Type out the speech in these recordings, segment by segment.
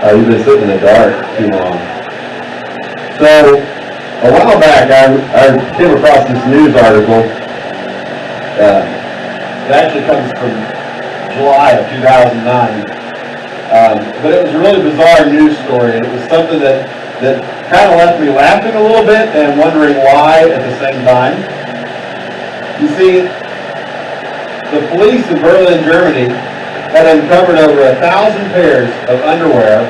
You've been sitting in the dark too long. So, a while back, I came across this news article. It actually comes from July of 2009. But it was a really bizarre news story, and it was something that kind of left me laughing a little bit and wondering why at the same time. You see, the police in Berlin, Germany, had uncovered over 1,000 pairs of underwear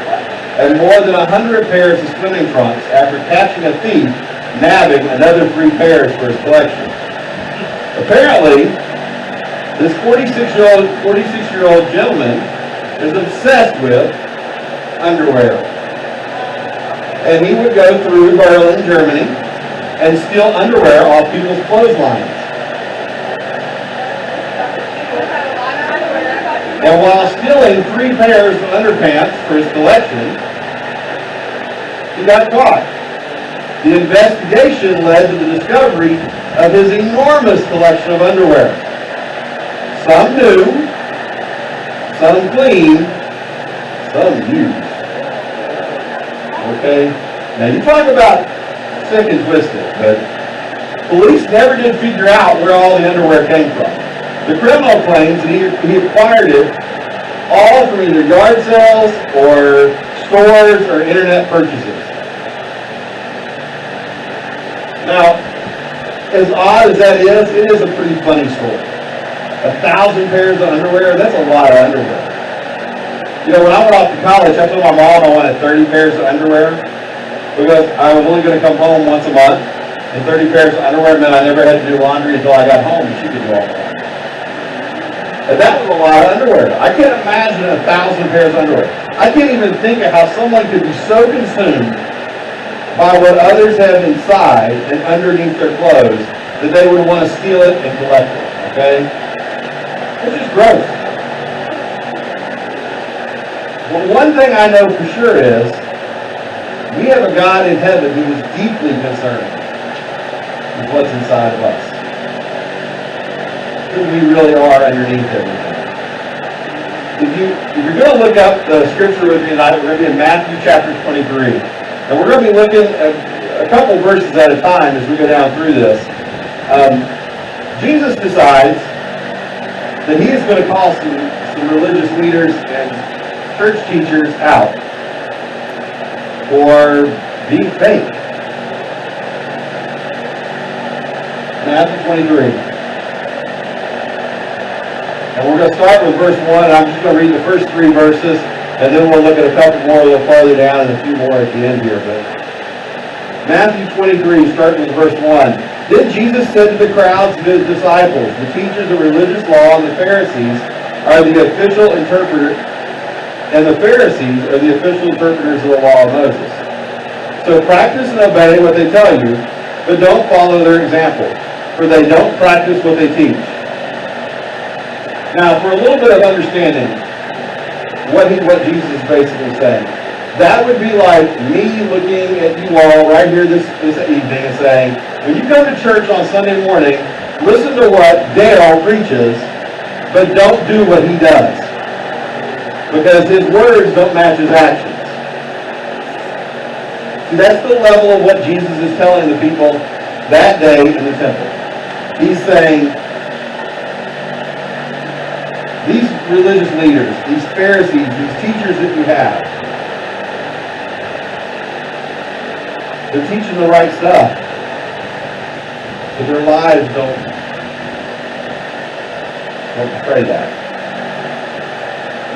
and more than 100 pairs of swimming trunks after catching a thief nabbing another 3 pairs for his collection. Apparently, this 46-year-old gentleman is obsessed with underwear. And he would go through Berlin, Germany, and steal underwear off people's clotheslines. And while stealing 3 pairs of underpants for his collection, he got caught. The investigation led to the discovery of his enormous collection of underwear. Some new, some clean, some used. Okay? Now you talk about sick and twisted, but police never did figure out where all the underwear came from. The criminal claims that he acquired it all from either yard sales or stores or internet purchases. Now, as odd as that is, it is a pretty funny story. 1,000 pairs of underwear, that's a lot of underwear. You know, when I went off to college, I told my mom I wanted 30 pairs of underwear because I was only going to come home once a month, and 30 pairs of underwear meant I never had to do laundry until I got home, and she could do all that. And that was a lot of underwear. I can't imagine 1,000 pairs of underwear. I can't even think of how someone could be so consumed by what others have inside and underneath their clothes that they would want to steal it and collect it. Okay? It's just gross. Well, one thing I know for sure is we have a God in heaven who is deeply concerned with what's inside of us. Who we really are underneath everything. If you're going to look up the scripture with me tonight, we're going to be in Matthew chapter 23. And we're going to be looking at a couple verses at a time as we go down through this. Jesus decides that he is going to call some religious leaders and church teachers out for being fake. Matthew 23. And we're going to start with verse 1, and I'm just going to read the first 3 verses, and then we'll look at a couple more a little farther down and a few more at the end here. But Matthew 23, starting with verse 1. Then Jesus said to the crowds and his disciples, the teachers of religious law and the Pharisees are the official interpreter, and the Pharisees are the official interpreters of the law of Moses. So practice and obey what they tell you, but don't follow their example, for they don't practice what they teach. Now, for a little bit of understanding what Jesus is basically saying, that would be like me looking at you all right here this evening and saying, when you come to church on Sunday morning, listen to what Dale preaches, but don't do what he does. Because his words don't match his actions. See, that's the level of what Jesus is telling the people that day in the temple. He's saying, these religious leaders, these Pharisees, these teachers that you have, they're teaching the right stuff, but their lives don't portray that.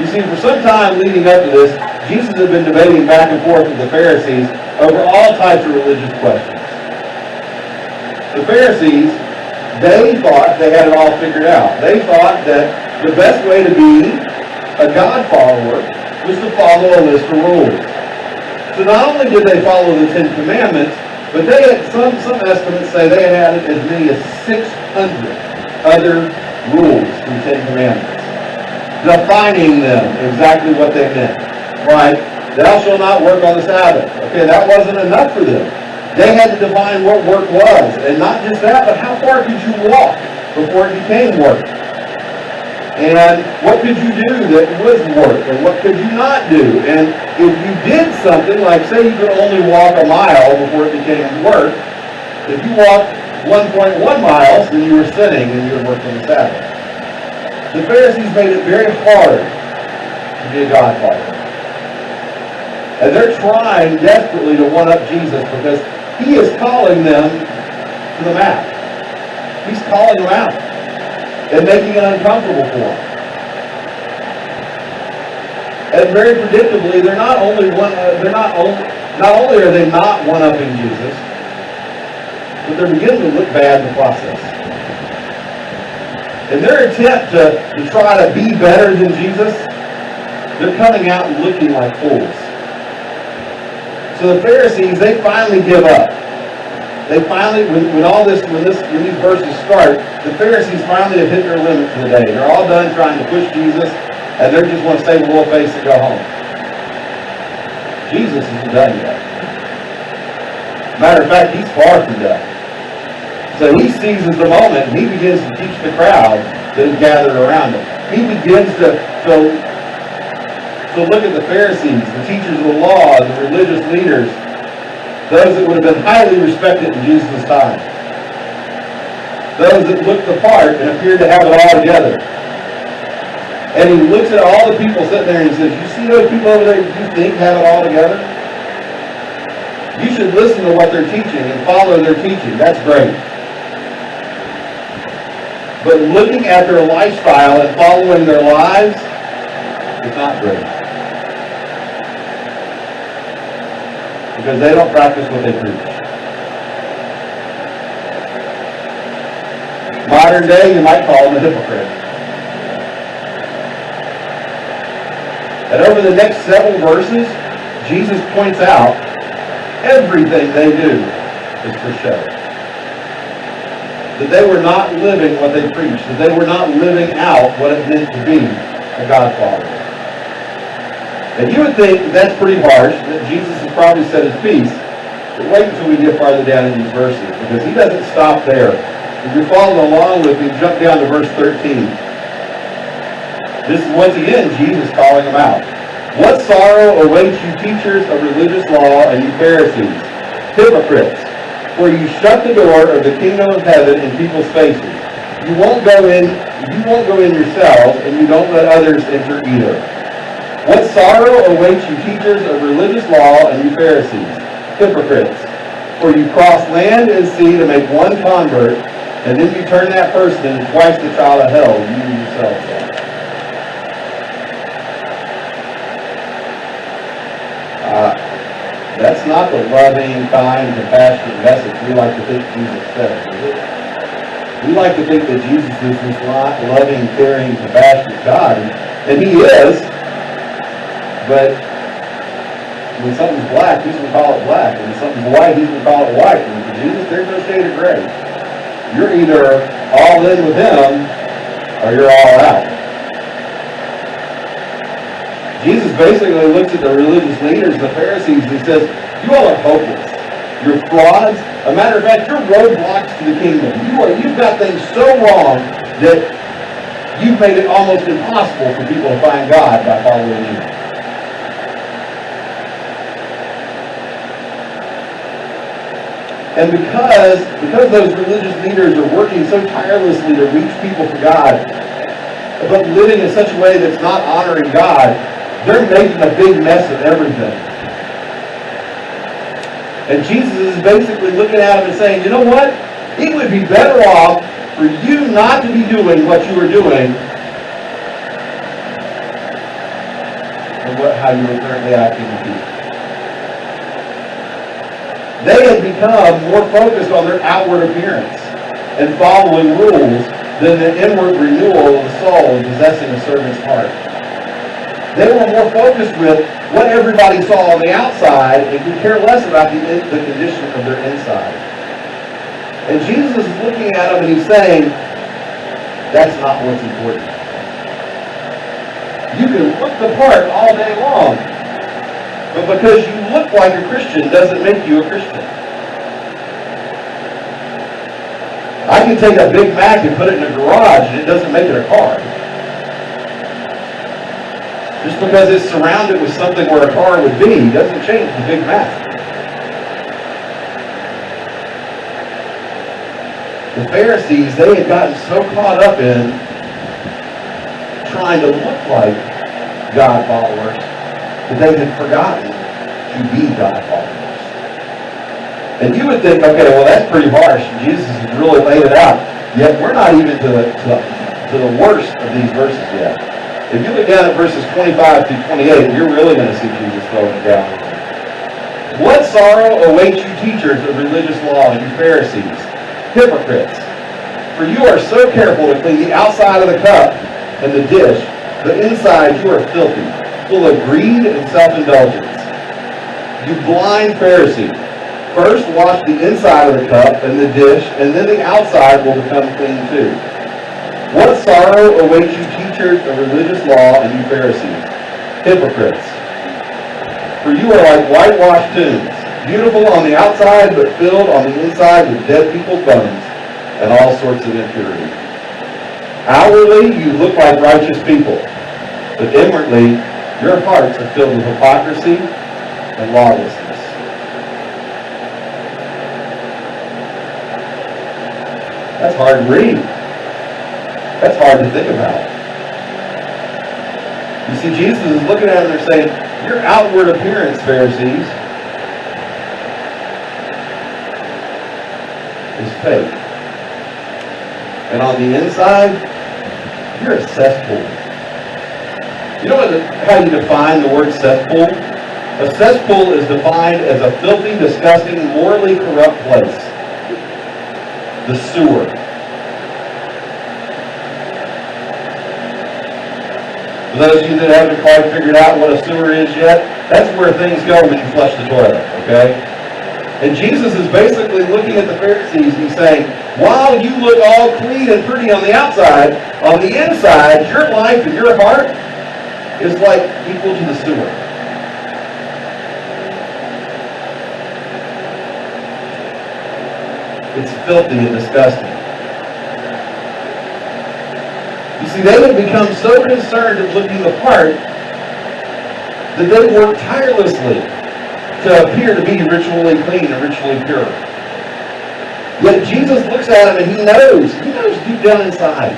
You see, for some time leading up to this, Jesus had been debating back and forth with the Pharisees over all types of religious questions. The Pharisees, they thought they had it all figured out. They thought that the best way to be a God follower was to follow a list of rules. So not only did they follow the 10 Commandments, but they had some estimates say they had as many as 600 other rules from the 10 Commandments, defining them exactly what they meant. Like, thou shalt not work on the Sabbath. Okay, that wasn't enough for them. They had to define what work was. And not just that, but how far could you walk before it became work? And what could you do that was work? And what could you not do? And if you did something, like say you could only walk a mile before it became work, if you walked 1.1 miles, then you were sinning and you would work on the Sabbath. The Pharisees made it very hard to be a God follower. And they're trying desperately to one-up Jesus because he is calling them to the mat. He's calling them out and making it uncomfortable for them. And very predictably, they're not only are they not one-upping Jesus, but they're beginning to look bad in the process. In their attempt to try to be better than Jesus, they're coming out and looking like fools. So the Pharisees, they finally give up. They finally, when these verses start, the Pharisees finally have hit their limit for the day. They're all done trying to push Jesus, and they just want to save a little face and go home. Jesus isn't done yet. Matter of fact, he's far from done. So he seizes the moment, and he begins to teach the crowd that is gathered around him. He begins to look at the Pharisees, the teachers of the law, the religious leaders, those that would have been highly respected in Jesus' time. Those that looked the part and appeared to have it all together. And he looks at all the people sitting there and he says, you see those people over there you think have it all together? You should listen to what they're teaching and follow their teaching. That's great. But looking at their lifestyle and following their lives is not great. Because they don't practice what they preach. Modern day, you might call them a hypocrite. And over the next several verses, Jesus points out everything they do is for show. That they were not living what they preached. That they were not living out what it meant to be a God follower. And you would think that's pretty harsh, that Jesus has probably said his piece, but wait until we get farther down in these verses, because he doesn't stop there. If you're following along with me, jump down to verse 13. This is once again Jesus calling them out. What sorrow awaits you teachers of religious law and you Pharisees, hypocrites, for you shut the door of the kingdom of heaven in people's faces. You won't go in yourselves, and you don't let others enter either. What sorrow awaits you teachers of religious law and you Pharisees, hypocrites, for you cross land and sea to make one convert, and then you turn that person into twice the child of hell you yourselves are. That's not the loving, kind, compassionate message we like to think Jesus says, is it? We like to think that Jesus is this loving, caring, compassionate God, and he is. But when something's black, he's going to call it black. And when something's white, he's going to call it white. And for Jesus, there's no shade of gray. You're either all in with him, or you're all out. Jesus basically looks at the religious leaders, the Pharisees, and he says, you all are hopeless. You're frauds. As a matter of fact, you're roadblocks to the kingdom. You've got things so wrong that you've made it almost impossible for people to find God by following you. And because those religious leaders are working so tirelessly to reach people for God, but living in such a way that's not honoring God, they're making a big mess of everything. And Jesus is basically looking at them and saying, you know what? It would be better off for you not to be doing what you were doing than how you were currently acting with people. They had become more focused on their outward appearance and following rules than the inward renewal of the soul and possessing a servant's heart. They were more focused with what everybody saw on the outside and could care less about the condition of their inside. And Jesus is looking at them and he's saying, that's not what's important. You can look the part all day long, but because you look like a Christian doesn't make you a Christian. I can take a Big Mac and put it in a garage and it doesn't make it a car. Just because it's surrounded with something where a car would be doesn't change the big map. The Pharisees, they had gotten so caught up in trying to look like God followers that they had forgotten to be God followers. And you would think, okay, well that's pretty harsh. Jesus has really laid it out. Yet we're not even to the worst of these verses yet. If you look down at verses 25 through 28, you're really going to see Jesus throwing it down. What sorrow awaits you teachers of religious law and you Pharisees, hypocrites! For you are so careful to clean the outside of the cup and the dish, but inside you are filthy, full of greed and self-indulgence. You blind Pharisee! First wash the inside of the cup and the dish, and then the outside will become clean too. What sorrow awaits you teachers of religious law and you Pharisees, hypocrites! For you are like whitewashed tombs, beautiful on the outside but filled on the inside with dead people's bones and all sorts of impurity. Outwardly you look like righteous people, but inwardly your hearts are filled with hypocrisy and lawlessness. That's hard to read. That's hard to think about. You see, Jesus is looking at them and they're saying, your outward appearance, Pharisees, is fake. And on the inside, you're a cesspool. You know how you define the word cesspool? A cesspool is defined as a filthy, disgusting, morally corrupt place. The sewer. For those of you that haven't quite figured out what a sewer is yet, that's where things go when you flush the toilet, okay? And Jesus is basically looking at the Pharisees and he's saying, while you look all clean and pretty on the outside, on the inside, your life and your heart is like equal to the sewer. It's filthy and disgusting. You see, they had become so concerned at looking the part that they worked tirelessly to appear to be ritually clean and ritually pure. Yet Jesus looks at them and he knows deep down inside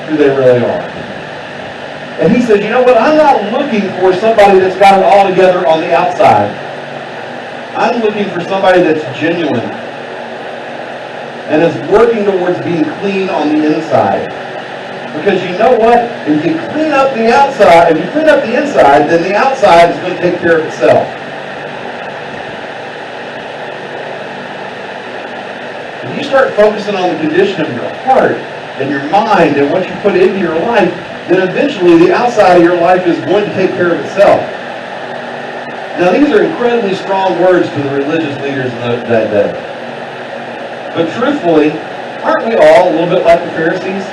who they really are. And he says, you know what, I'm not looking for somebody that's got it all together on the outside. I'm looking for somebody that's genuine and is working towards being clean on the inside. Because you know what? If you clean up the outside, if you clean up the inside, then the outside is going to take care of itself. If you start focusing on the condition of your heart and your mind and what you put into your life, then eventually the outside of your life is going to take care of itself. Now these are incredibly strong words to the religious leaders of that day. But truthfully, aren't we all a little bit like the Pharisees?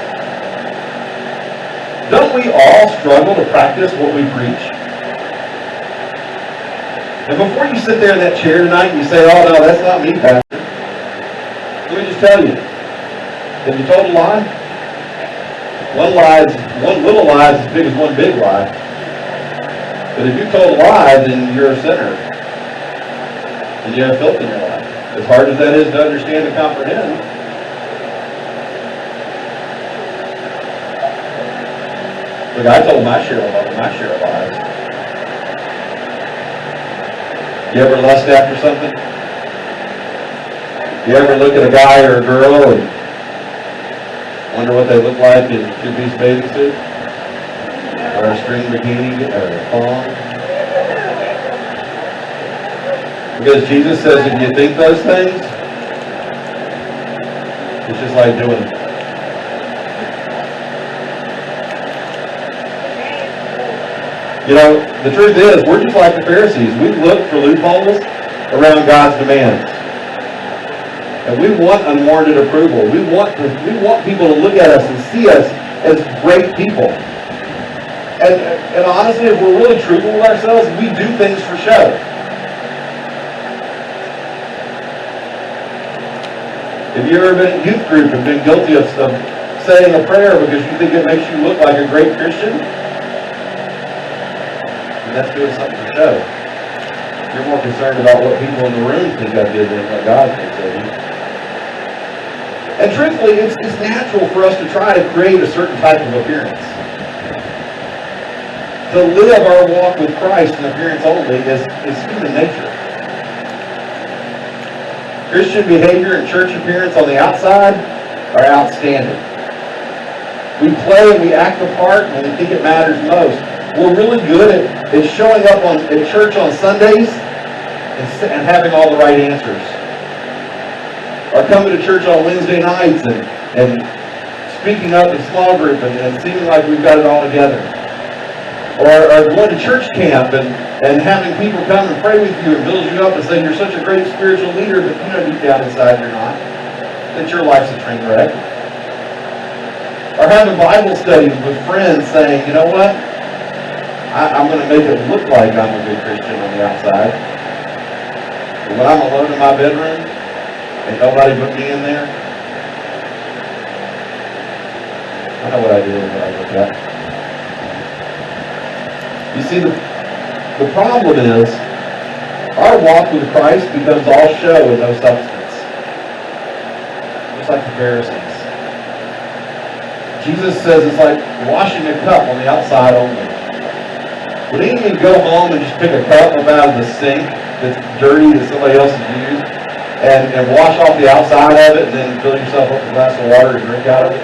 Don't we all struggle to practice what we preach? And before you sit there in that chair tonight and you say, oh no, that's not me, Pastor. Let me just tell you, have you told a lie? One little lie is as big as one big lie. But if you told a lie, then you're a sinner. And you have filth in your life. As hard as that is to understand and comprehend. Look, I told my share of lies. You ever lust after something? You ever look at a guy or a girl and wonder what they look like in a two-piece bathing suit? Or a string bikini or a thong? Because Jesus says if you think those things, it's just like doing it. You know, the truth is, we're just like the Pharisees. We look for loopholes around God's demands. And we want unwarranted approval. We want people to look at us and see us as great people. And honestly, if we're really truthful with ourselves, we do things for show. Have you ever been in youth group and been guilty of saying a prayer because you think it makes you look like a great Christian? and that's doing something for show. You're more concerned about what people in the room think of you than what God thinks of you. And truthfully, it's natural for us to try to create a certain type of appearance. To live our walk with Christ in appearance only is human nature. Christian behavior and church appearance on the outside are outstanding. We play and we act the part when we think it matters most. We're really good at showing up at church on Sundays and having all the right answers. Or coming to church on Wednesday nights and speaking up in small group and seeming like we've got it all together. Or going to church camp and having people come and pray with you and build you up and say you're such a great spiritual leader, but you know deep down inside you're not. That your life's a train wreck. Or having Bible studies with friends saying, you know what? I'm going to make it look like I'm a good Christian on the outside. But when I'm alone in my bedroom and nobody put me in there, I know what I do and what I look at. You see, the problem is, our walk with Christ becomes all show and no substance. Just like the Pharisees. Jesus says it's like washing a cup on the outside only. Would any of you go home and just pick a cup up out of the sink that's dirty that somebody else has used and wash off the outside of it and then fill yourself up with a glass of water and drink out of it?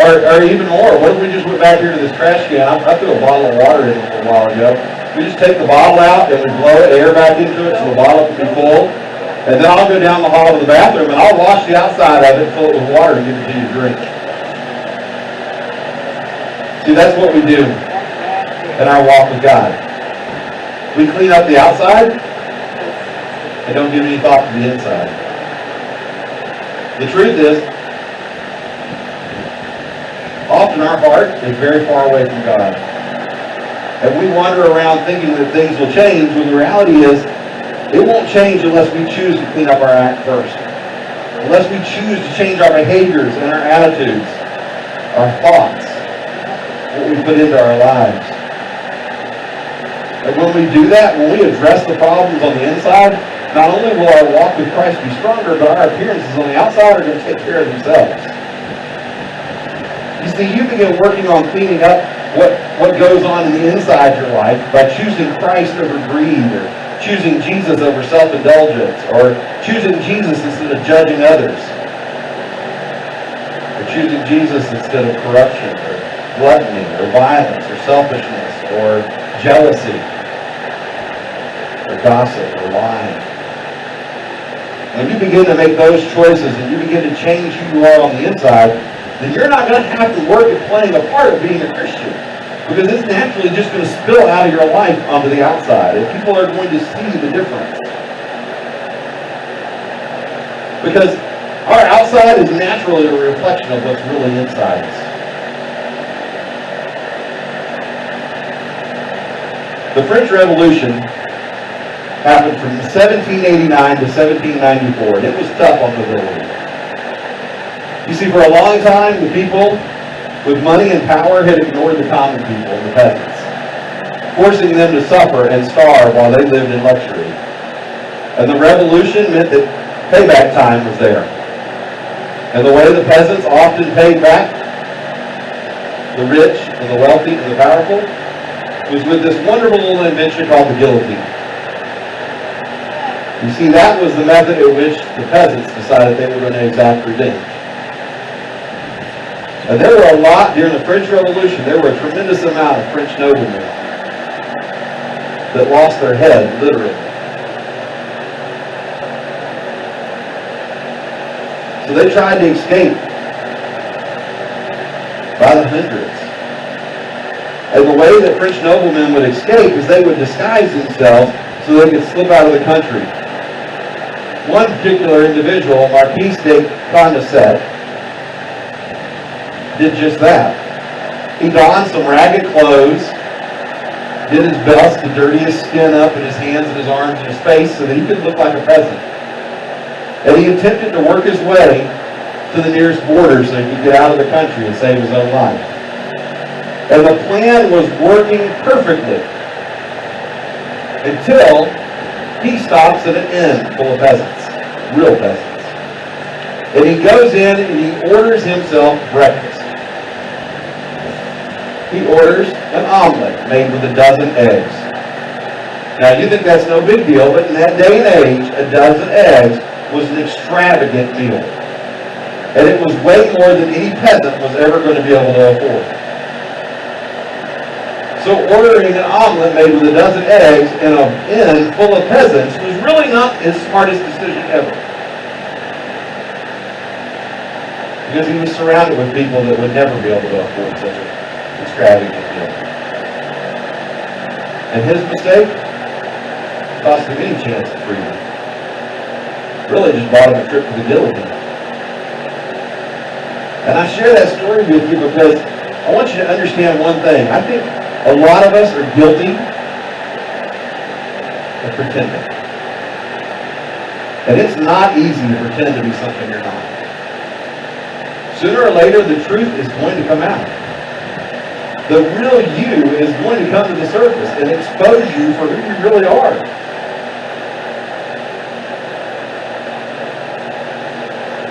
Or even more, what if we just went back here to this trash can? I threw a bottle of water in it a while ago. We just take the bottle out and we blow air back into it so the bottle can be full. And then I'll go down the hall to the bathroom and I'll wash the outside of it, fill it with water, and give it to you to drink. See, that's what we do in our walk with God. We clean up the outside and don't give any thought to the inside. The truth is, often our heart is very far away from God. And we wander around thinking that things will change, when the reality is, it won't change unless we choose to clean up our act first. Unless we choose to change our behaviors and our attitudes, our thoughts, what we put into our lives. And when we do that, when we address the problems on the inside, not only will our walk with Christ be stronger, but our appearances on the outside are going to take care of themselves. You see, you begin working on cleaning up what goes on in the inside of your life by choosing Christ over greed, or choosing Jesus over self-indulgence, or choosing Jesus instead of judging others, or choosing Jesus instead of corruption, or gluttony, or violence, or selfishness, or jealousy, or gossip, or lying. When you begin to make those choices and you begin to change who you are on the inside, then you're not going to have to work at playing a part of being a Christian. Because it's naturally just going to spill out of your life onto the outside. And people are going to see the difference. Because our outside is naturally a reflection of what's really inside us. The French Revolution happened from 1789 to 1794, and it was tough on nobility. You see, for a long time, the people with money and power had ignored the common people, the peasants, forcing them to suffer and starve while they lived in luxury. And the revolution meant that payback time was there. And the way the peasants often paid back the rich and the wealthy and the powerful was with this wonderful little invention called the guillotine. You see, that was the method in which the peasants decided they were going to exact revenge. And there were a lot, during the French Revolution, there were a tremendous amount of French noblemen that lost their head, literally. So they tried to escape by the hundreds. And the way that French noblemen would escape is they would disguise themselves so they could slip out of the country. One particular individual, Marquis de Condorcet, did just that. He donned some ragged clothes, did his best to dirty his skin up in his hands and his arms and his face so that he could look like a peasant. And he attempted to work his way to the nearest border so he could get out of the country and save his own life. And the plan was working perfectly until he stops at an inn full of peasants, real peasants. And he goes in and he orders himself breakfast. He orders an omelet made with a dozen eggs. Now you think that's no big deal, but in that day and age, a dozen eggs was an extravagant meal. And it was way more than any peasant was ever going to be able to afford. So ordering an omelet made with a dozen eggs in an inn full of peasants was really not his smartest decision ever. Because he was surrounded with people that would never be able to afford such an extravagant meal. And his mistake cost him any chance of freedom. Really just bought him a trip to the guillotine. And I share that story with you because I want you to understand one thing. I think a lot of us are guilty of pretending. And it's not easy to pretend to be something you're not. Sooner or later, the truth is going to come out. The real you is going to come to the surface and expose you for who you really are.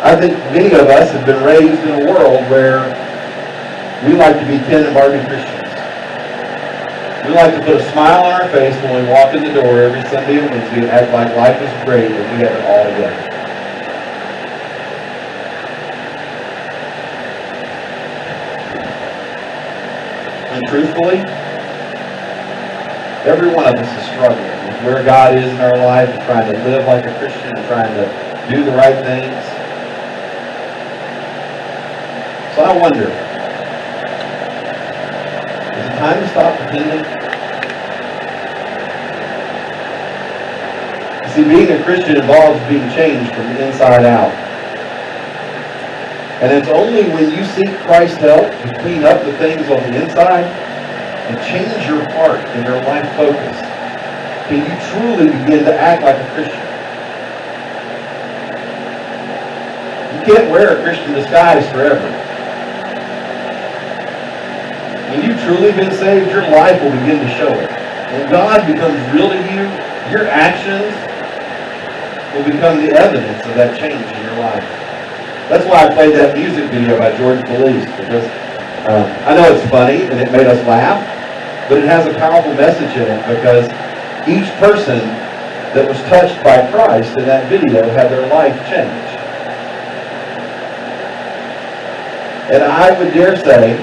I think many of us have been raised in a world where we like to be Ken and Barbie Christians. We like to put a smile on our face when we walk in the door every Sunday and Wednesday and act like life is great and we have it all together. And truthfully, every one of us is struggling with where God is in our life and trying to live like a Christian and trying to do the right things. So I wonder, is it time to stop pretending? See, being a Christian involves being changed from the inside out. And it's only when you seek Christ's help to clean up the things on the inside and change your heart and your life focus can you truly begin to act like a Christian. You can't wear a Christian disguise forever. When you've truly been saved, your life will begin to show it. When God becomes real to you, your actions will become the evidence of that change in your life. That's why I played that music video by Truthfully, because I know it's funny and it made us laugh, but it has a powerful message in it because each person that was touched by Christ in that video had their life changed. And I would dare say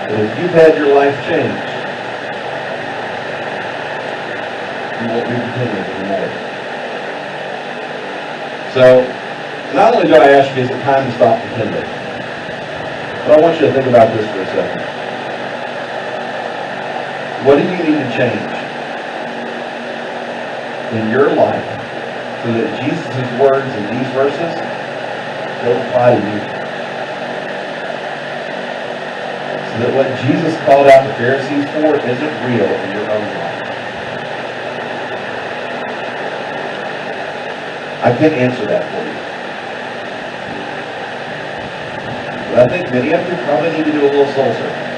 that if you've had your life changed, you won't be pretending anymore. So, not only do I ask you, is it time to stop pretending? But I want you to think about this for a second. What do you need to change in your life so that Jesus' words in these verses don't apply to you? So that what Jesus called out the Pharisees for isn't real in your own life. I can't answer that for you. But I think many of you probably need to do a little soul searching.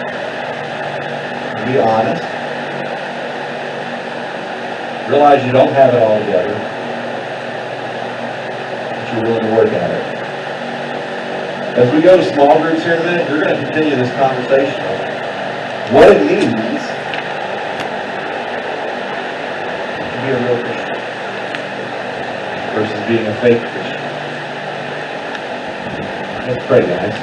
Be honest. Realize you don't have it all together. But you're willing to work at it. As we go to small groups here in a minute, we're going to continue this conversation on what it means to be a real Christian versus being a fake Christian. Let's pray, guys.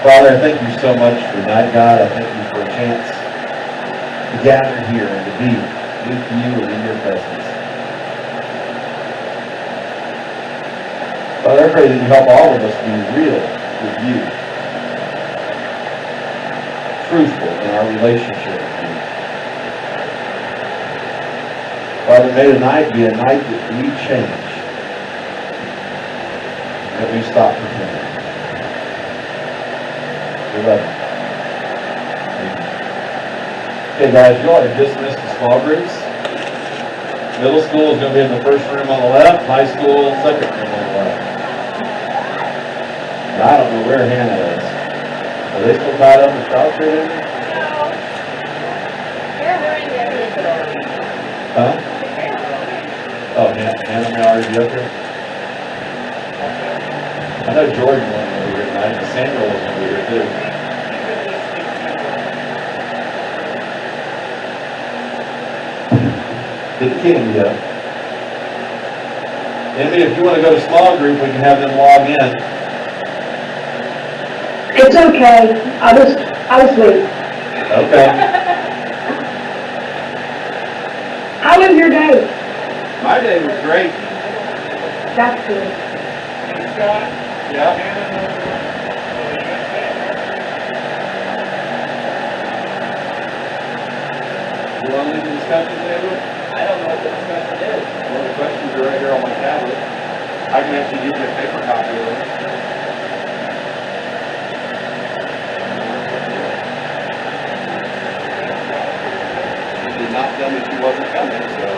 Father, I thank you so much for tonight, God. I thank you for a chance to gather here and to be with you and in your presence. Father, I pray that you help all of us be real with you, truthful in our relationship with you. Father, may tonight be a night that we change, that we stop pretending. We love you. Okay, guys, you all are dismissed to small groups. Middle school is going to be in the first room on the left. High school, second room on the left. I don't know where Hannah is. Are they still tied up in South Street? No. They're running their head. Huh? Oh, Hannah may already be up here? I know Jordan went over here tonight, and Sandra was over here too. Get the candy up. Emmy, if you want to go to small group, we can have them log in. It's okay. I'll sleep. Okay. How was your day? My day was great. That's good. Yeah. You want to leave the discussion table? I don't know what the discussion is. Well, the questions are right here on my tablet. I can actually give you a paper copy of them. She did not tell me she wasn't coming, so.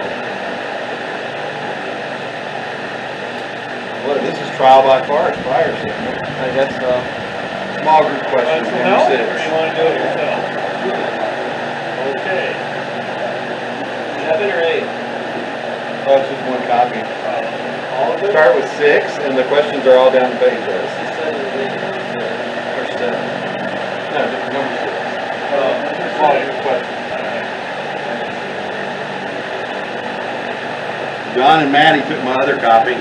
Well, this is trial by fire, I guess, small group questions, Some number help, 6. or you want to do it yourself? Okay. 7 or 8? Oh, it's just one copy. All of them? Start with 6, and the questions are all down the page there. 7 or 8? Or 7. No, just number 6. Oh, Small group questions. John and Maddie took my other copy.